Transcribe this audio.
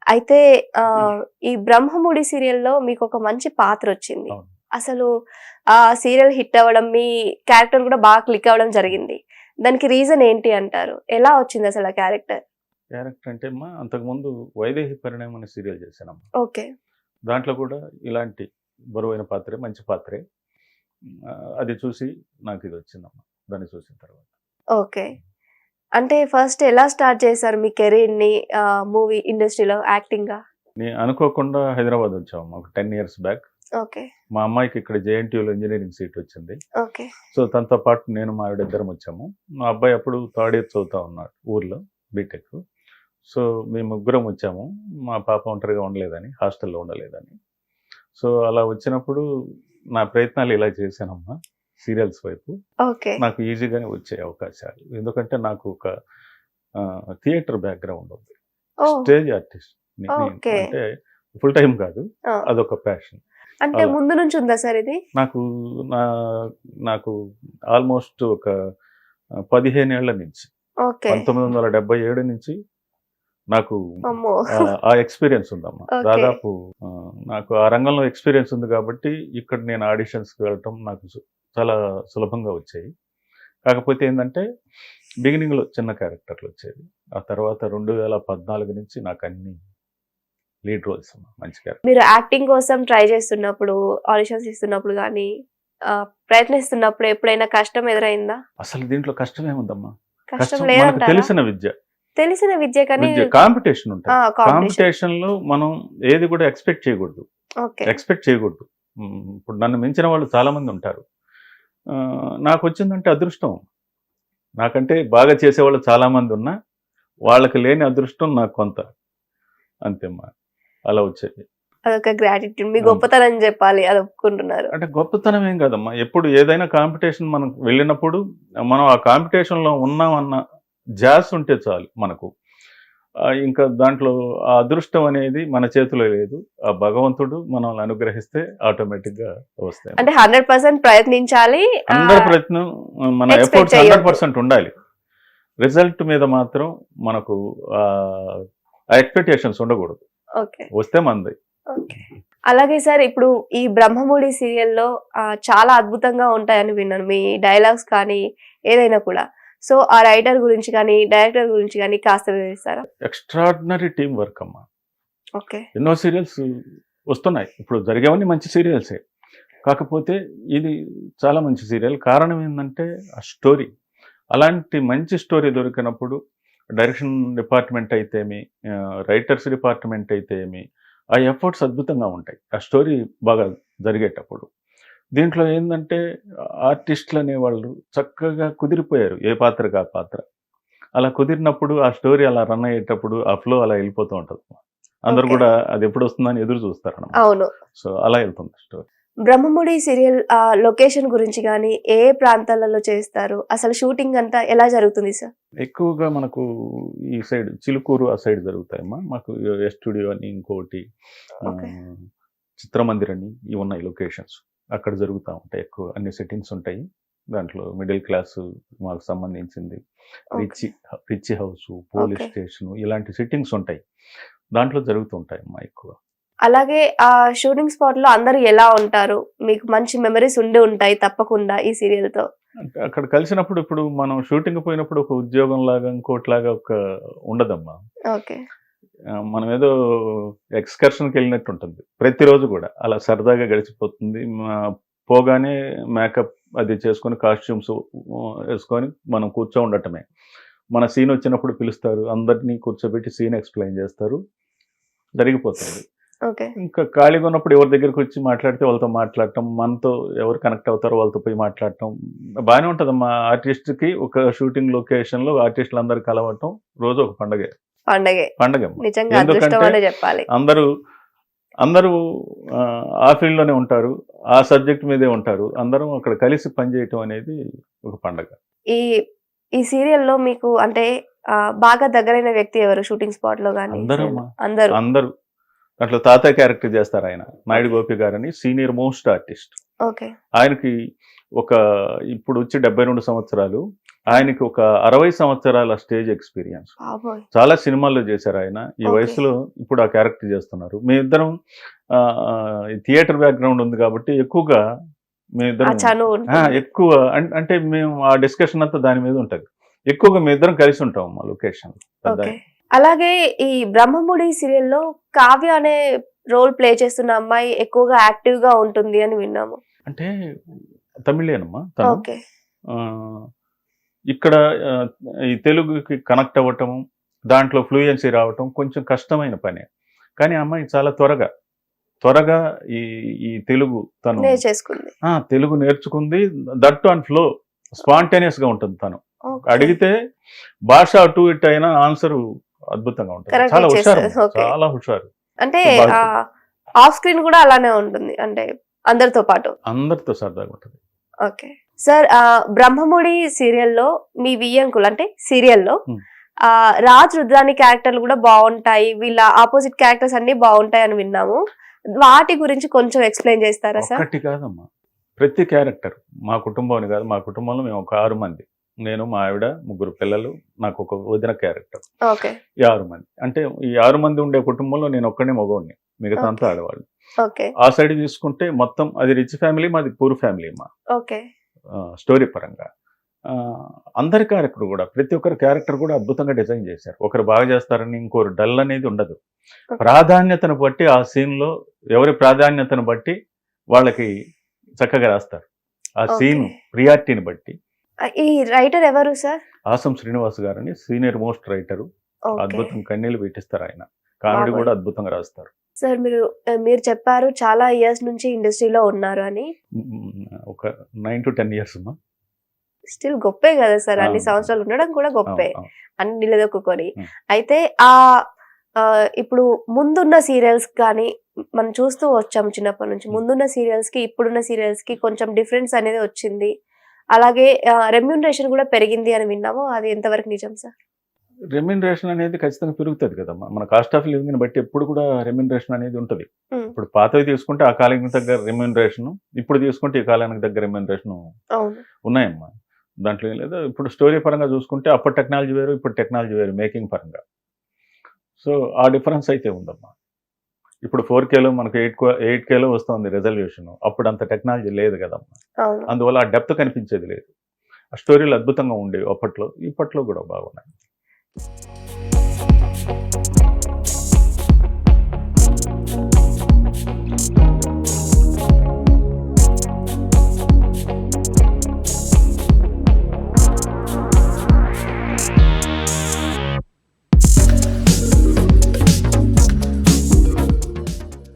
అయితే ఈ 'బ్రహ్మముడి' సీరియల్‌లో మీకొక మంచి పాత్రొచ్చింది. అవును. అసలు ఆ సీరియల్ హిట్ అవ్వడం, మీ క్యారెక్టర్ కూడా బాగా క్లిక్ అవ్వడం జరిగింది. దానికి రీజన్ ఏంటి అంటారు? ఎలా వచ్చిందసల ఆ క్యారెక్టర్? క్యారెక్టర్ అంటే అమ్మా అంతకుముందు 'వైదేహి పరిణయం' అనే సీరియల్ చేశానమ్మా. ఓకే. దాంట్లో కూడా ఇలాంటి బరువైన పాత్రే, మంచి పాత్రే. అది చూసి నాకిదొచ్చిందమ్మా. దాన్ని చూసిన తర్వాత. ఓకే. అంటే ఫస్ట్ ఎలా స్టార్ట్ చేశారు మీ కెరీర్‌ని మూవీ ఇండస్ట్రీలో యాక్టింగ్‌గా? నేను అనుకోకుండా హైదరాబాద్ వచ్చామమ్మా ఒక 10 ఇయర్స్ బ్యాక్. ఓకే. మా అమ్మాయికి ఇక్కడ జేఎన్‌టీయూలో ఇంజినీరింగ్ సీట్ వచ్చింది. ఓకే. సో, తనతో పాటు నేను మా ఆవిడ ఇద్దరం వచ్చాము. మా అబ్బాయి అప్పుడు థర్డ్ ఇయర్ చదువుతా ఉన్నాడు ఊర్లో బీటెక్. సో, మేము ముగ్గురం వచ్చాము. మా పాప ఒంటరిగా ఉండలేదని, హాస్టల్‌లో ఉండలేదని. సో, అలా వచ్చినప్పుడు నా ప్రయత్నాలు ఇలా చేశానమ్మా సీరియల్స్ వైపు. ఓకే. నాకు ఈజీగానే వచ్చాయి అవకాశాలు. ఎందుకంటే నాకు ఒక థియేటర్ బ్యాక్‌గ్రౌండ్ ఉంది. ఓహ్! Stage artist. ఓకే. అంటే ఫుల్ టైమ్ కాదు. ఆ! అదొక ప్యాషన్. అంటే అలా. ముందు నుంచి ఉందా సార్ ఇది? నాకు నా నాకు ఆల్మోస్ట్ ఒక 15 ఏళ్ల నుంచి ఓకే. 1977 నుంచి నాకు అమ్మో! ఆ ఎక్స్‌పీరియన్స్ ఉందమ్మా. ఓకే. దాదాపు నాకు ఆ రంగంలో ఎక్స్‌పీరియన్స్ ఉంది కాబట్టి ఇక్కడ నేను ఆడిషన్స్‌కి వెళ్ళటం నాకు చాలా సులభంగా వచ్చాయి. కాకపోతే ఏందంటే బిగినింగ్‌లో చిన్న క్యారెక్టర్‌లు వచ్చేవి. ఆ తర్వాత 2014 నుంచి నాకు అన్ని లీడ్ రోల్స్ అమ్మా. మంచి క్యారెక్టర్. మీరు యాక్టింగ్ కోసం ట్రై చేస్తున్నప్పుడు, ఆడిషన్స్ ఇస్తున్నప్పుడు గాని, ప్రయత్నిస్తున్నప్పుడు ఎప్పుడైనా కష్టం ఎదురైందా? అసలు దీంట్లో కష్టమేముందమ్మా? కష్టం కష్టం మనకు లేదంటారా? తెలిసిన విద్య. తెలిసిన విద్య కానీ కాంపిటీషన్ ఉంటది. కాంపిటీషన్. కాంపిటీషన్‌లో మనం ఏది కూడా ఎక్స్‌పెక్ట్ చేయకూడదు. ఓకే. ఎక్స్‌పెక్ట్ చేయకూడదు. ఇప్పుడు నన్ను మించిన వాళ్ళు చాలా మంది ఉంటారు. నాకొచ్చిందంటే అదృష్టం. నాకంటే బాగా చేసేవాళ్ళు చాలా మంది ఉన్నా, వాళ్ళకి లేని అదృష్టం నాకు కొంత. అంతేమ్మా. అలా వచ్చేది. అదొక గ్రాటిట్యూడ్. మీ అవును. గొప్పతనం చెప్పాలి. అది ఒప్పుకుంటున్నారు. అంటే గొప్పతనం ఏం కాదమ్మా. ఎప్పుడు ఏదైనా కాంపిటీషన్ మనం వెళ్ళినప్పుడు, మనం ఆ కాంపిటీషన్‌లో ఉన్నామన్న ధ్యాస ఉంటే చాలు మనకు. ఇంకా దాంట్లో ఆ అదృష్టం అనేది మన చేతిలో లేదు. ఆ భగవంతుడు మనల్ని అనుగ్రహిస్తే ఆటోమేటిక్‌గా వస్తాయి. అంటే 100% ప్రయత్నించాలి. అందరి ప్రయత్నం మన ఎక్స్‌పెక్ట్ ఎఫర్ట్స్ చేయొద్దు. 100% ఉండాలి. రిజల్ట్ మీద మాత్రం మనకు ఆ ఎక్స్‌పెక్టేషన్స్ ఉండకూడదు. ఓకే. వస్తే మనది. ఓకే. అలాగే సార్ ఇప్పుడు ఈ 'బ్రహ్మముడి' సీరియల్‌లో చాలా అద్భుతంగా ఉంటాయని విన్నాను. మీ డైలాగ్స్ కానీ ఏదైనా కూడా. సో, ఆ రైటర్ గురించి కానీ, డైరెక్టర్ గురించి కానీ కాస్త వివరిస్తారా? ఎక్స్‌ట్రార్డినరీ టీమ్ వర్క్ అమ్మా. ఓకే. ఎన్నో సీరియల్స్ వస్తున్నాయి. ఇప్పుడు జరిగేవన్నీ మంచి సీరియల్సే. కాకపోతే ఇది చాలా మంచి సీరియల్. కారణం ఏందంటే ఆ స్టోరీ. అలాంటి మంచి స్టోరీ దొరికినప్పుడు డైరెక్షన్ డిపార్ట్మెంట్ అయితేమి, రైటర్స్ డిపార్ట్మెంట్ అయితేమి, ఆ ఎఫర్ట్స్ అద్భుతంగా ఉంటాయి. ఆ స్టోరీ బాగా జరిగేటప్పుడు. దీంట్లో ఏందంటే ఆర్టిస్టులు అనేవాళ్ళు చక్కగా కుదిరిపోయారు. ఏ పాత్రకు ఆ పాత్ర. అలా కుదిరినప్పుడు ఆ స్టోరీ అలా రన్ అయ్యేటప్పుడు ఆ ఫ్లో అలా వెళ్ళిపోతూ ఉంటది. అందరూ ఓకే. కూడా అది ఎప్పుడొస్తుందని ఎదురు చూస్తారనమాట. అవును. సో, అలా వెళ్తుంది స్టోరీ. 'బ్రహ్మముడి' సీరియల్ లొకేషన్ గురించి గానీ, ఏ ప్రాంతాలలో చేస్తారు? అసలు షూటింగ్ అంతా ఎలా జరుగుతుంది సార్? ఎక్కువగా మనకు ఈ సైడ్ చిలుకూరు ఆ సైడ్ జరుగుతాయమ్మా. మాకు ఎస్ స్టూడియో అని ఇంకోటి ఓకే. చిత్రమందిర్ అని ఇవి ఉన్నాయి లొకేషన్స్. అక్కడ జరుగుతూ ఉంటాయి ఎక్కువ. అన్ని సెట్టింగ్స్ ఉంటాయి. దాంట్లో మిడిల్ క్లాస్ మాకు సంబంధించింది. Okay. Rich house, police okay. Station ఇలాంటి సెట్టింగ్స్ ఉంటాయి. దాంట్లో జరుగుతూ ఉంటాయమ్మా ఎక్కువ. అలాగే ఆ షూటింగ్ స్పాట్‌లో అందరూ ఎలా ఉంటారు? మీకు మంచి మెమోరీస్ ఉండి ఉంటాయి తప్పకుండా ఈ సీరియల్‌తో. అంటే అక్కడ కలిసినప్పుడు ఇప్పుడు మనం షూటింగ్ పోయినప్పుడు ఒక ఉద్యోగంలాగా, ఇంకోటిలాగా ఉండదమ్మా. ఓకే. మనం ఏదో ఎక్స్‌కర్షన్‌కెళ్ళినట్టు ఉంటుంది. ప్రతిరోజు గూడా. అలా సరదాగా గడిచిపోతుంది. పోగానే మేకప్ అది చేసుకొని కాస్ట్యూమ్స్ యేసుకొని మనం కూర్చో ఉండటమే. మన సీన్ వచ్చినప్పుడు పిలుస్తారు. అందరిని కూర్చోబెట్టి సీన్ ఎక్స్‌ప్లెయిన్ చేస్తారు. జరిగిపోతుంది. ఓకే. ఇంకా ఖాళీగా ఉన్నప్పుడు ఎవరి దగ్గరికొచ్చి మాట్లాడితే వాళ్ళతో మాట్లాడటం, మనతో ఎవరు కనెక్ట్ అవుతారో వాళ్ళతో పోయి మాట్లాడటం బానే ఉంటదమ్మా. ఆర్టిస్ట్‌కి ఒక షూటింగ్ లొకేషన్‌లో ఆర్టిస్టులందరూ కలవటం రోజు ఒక పండగే. పండగే. పండగమ్మ. నిజంగా అదృష్టం ఎందుకంటే అనే చెప్పాలి. అందరూ ఆ ఫీల్డ్‌లోనే ఉంటారు. ఆ సబ్జెక్ట్ మీదే ఉంటారు. అందరం అక్కడ కలిసి పనిచేయటం అనేది ఒక పండగ. ఈ ఈ సీరియల్‌లో మీకు అంటే బాగా దగ్గరైన వ్యక్తి ఎవరు షూటింగ్ స్పాట్‌లో గాని? అందరమ్మా. అందరూ. అందరూ. దాంట్లో తాతయ్య క్యారెక్టర్ చేస్తారాయన. నాయుడు ఓకే. గోపి గారని సీనియర్ మోస్ట్ ఆర్టిస్ట్. ఓకే. ఆయనకి ఒక ఇప్పుడు వచ్చి 72 సంవత్సరాలు. ఆయనకి ఒక 60 సంవత్సరాల స్టేజ్ ఎక్స్పీరియన్స్. బాబోయ్! చాలా సినిమాల్లో చేశారు ఆయన. ఈ ఓకే. వయసులో ఇప్పుడు ఆ క్యారెక్టర్ చేస్తున్నారు. మేమిద్దరం థియేటర్ బ్యాక్‌గ్రౌండ్ ఉంది కాబట్టి ఎక్కువగా ఆ మేమిద్దరం చనువు ఉంటుంది. ఎక్కువ అంటే మేము ఆ డిస్కషన్ అంతా దాని మీద ఉంటది. ఎక్కువగా మేమిద్దరం కలిసి ఉంటాం మా లొకేషన్‌లో. ఓకే. అలాగే ఈ బ్రహ్మముడి సీరియల్‌లో కావ్య అనే రోల్ ప్లే చేస్తున్న అమ్మాయి ఎక్కువగా యాక్టివ్‌గా ఉంటుంది అని విన్నాము. అంటే తమిళేనమ్మా తను. ఓకే. ఆహ్, ఇక్కడ ఆహ్, ఈ తెలుగుకి కనెక్ట్ అవ్వటం, దాంట్లో ఫ్లూయెన్సీ రావటం కొంచెం కష్టమైన పనే. కానీ ఆ అమ్మాయి చాలా త్వరగా ఈ ఈ తెలుగు తను నేర్చేసుకుంది. తెలుగు నేర్చుకుంది. దట్ ఆన్ ఫ్లో స్పాంటేనియస్‌గా ఉంటుంది తను. ఓకే. అడిగితే భాష అటు ఇటు అయినా ఆన్సర్ అద్భుతంగా ఉంటుంది. కరెక్ట్ చాలా హుషారు. ఇచ్చేస్తది. ఓకే. చాలా హుషారు. అంటే బాగా ఆఫ్ స్క్రీన్ కూడా అలానే ఉంటుంది. అంటే అందరితో పాటు. అందరితో సరదాగా ఉంటుంది. ఓకే. సార్ బ్రహ్మముడి సీరియల్‌లో మీ వియ్యంకులు అంటే సీరియల్‌లో హ్మ్. రాజ్ రుద్రాని క్యారెక్టర్లు కూడా బావుంటాయి. వీళ్ళ ఆపోజిట్ క్యారెక్టర్స్ అన్నీ బావుంటాయి అని విన్నాము. వాటి గురించి కొంచెం ఎక్స్‌ప్లెయిన్ చేస్తారా సార్? ఒక్కటి కాదమ్మా. ప్రతి క్యారెక్టర్ మా కుటుంబం అని కాదు. మా కుటుంబంలో మేము ఒక 6 మంది. నేను, మా ఆవిడ, 3 పిల్లలు, నాకు ఒక వదిన క్యారెక్టర్. ఓకే. ఈ 6 మంది. అంటే ఈ 6 మంది ఉండే కుటుంబంలో నేను ఒక్కడినే మగవాడిని. మిగతా అంతా ఓకే. ఆడవాళ్ళు. ఓకే. ఆ సైడ్ తీసుకుంటే మొత్తం అది రిచ్ ఫ్యామిలీ, మాది పూర్ ఫ్యామిలీ ఓకే. స్టోరీ పరంగా. అందరి క్యారెక్టర్ కూడా ప్రతి ఒక్కరి క్యారెక్టర్ కూడా అద్భుతంగా డిజైన్ చేశారు. ఒకరు బాగా చేస్తారని ఇంకోరు డల్ అనేది ఉండదు. ఓకే. ప్రాధాన్యతను బట్టి ఆ సీన్‌లో ఎవరి ప్రాధాన్యతను బట్టి వాళ్ళకి చక్కగా రాస్తారు. ఆ సీన్ ఓకే. ప్రియారిటీని బట్టి. ఈ రైటర్ ఎవరు సార్? ఆసం శ్రీనివాస్ గారని సీనియర్ మోస్ట్ రైటరు. ఓకే. అద్భుతం కన్నీళ్లు పెట్టిస్తారు ఆయన. కామెడీ బాబోయ్! కూడా అద్భుతంగా రాస్తారు. సార్ మీరు చెప్పారు చాలా ఇయర్స్ నుంచి ఇండస్ట్రీలో ఉన్నారు అని. ఒక 9 to 10 ఇయర్స్ అమ్మా. స్టిల్ గొప్పే కదా సార్. అన్ని అవును. సంవత్సరాలు ఉండడం కూడా గొప్పే. అవును. అన్ని నిలదొక్కుకొని. హ్మ్. అయితే ఇప్పుడు ముందున్న సీరియల్స్ కానీ మనం చూస్తూ వచ్చాము చిన్నప్పటి నుంచి. ముందున్న సీరియల్స్‌కి ఇప్పుడున్న సీరియల్స్‌కి కొంచెం డిఫరెన్స్ అనేది వచ్చింది. అలాగే రెమ్యూనరేషన్ కూడా పెరిగింది అని విన్నాము. అది ఎంతవరకు నిజం సార్? రెమ్యూనరేషన్ అనేది ఖచ్చితంగా పెరుగుతది కదమ్మా. మన కాస్ట్ ఆఫ్ లివింగ్‌ని బట్టి ఎప్పుడు కూడా రెమ్యూనరేషన్ అనేది ఉంటది. హ్మ్. ఇప్పుడు పాతవి తీసుకుంటే ఆ కాలానికి తగ్గ రెమ్యూనరేషను, ఇప్పుడు తీసుకుంటే ఈ కాలానికి తగ్గ రెమ్యూనరేషను అవును. ఉన్నాయమ్మా. దాంట్లో ఏం లేదు. ఇప్పుడు స్టోరీ పరంగా చూసుకుంటే అప్పటి టెక్నాలజీ వేరు, ఇప్పుడు టెక్నాలజీ వేరు మేకింగ్ పరంగా. సో, ఆ డిఫరెన్స్ అయితే ఉందమ్మా. ఇప్పుడు 4Kలో మనకు 8Kలో వస్తుంది రిజల్యూషన్. అప్పుడు అంత టెక్నాలజీ లేదు కదమ్మా. అవును. అందువల్ల ఆ డెప్త్ కనిపించేది లేదు. ఆ స్టోరీలు అద్భుతంగా ఉండేవి అప్పట్లో. ఇప్పట్లో కూడా బాగున్నాయి.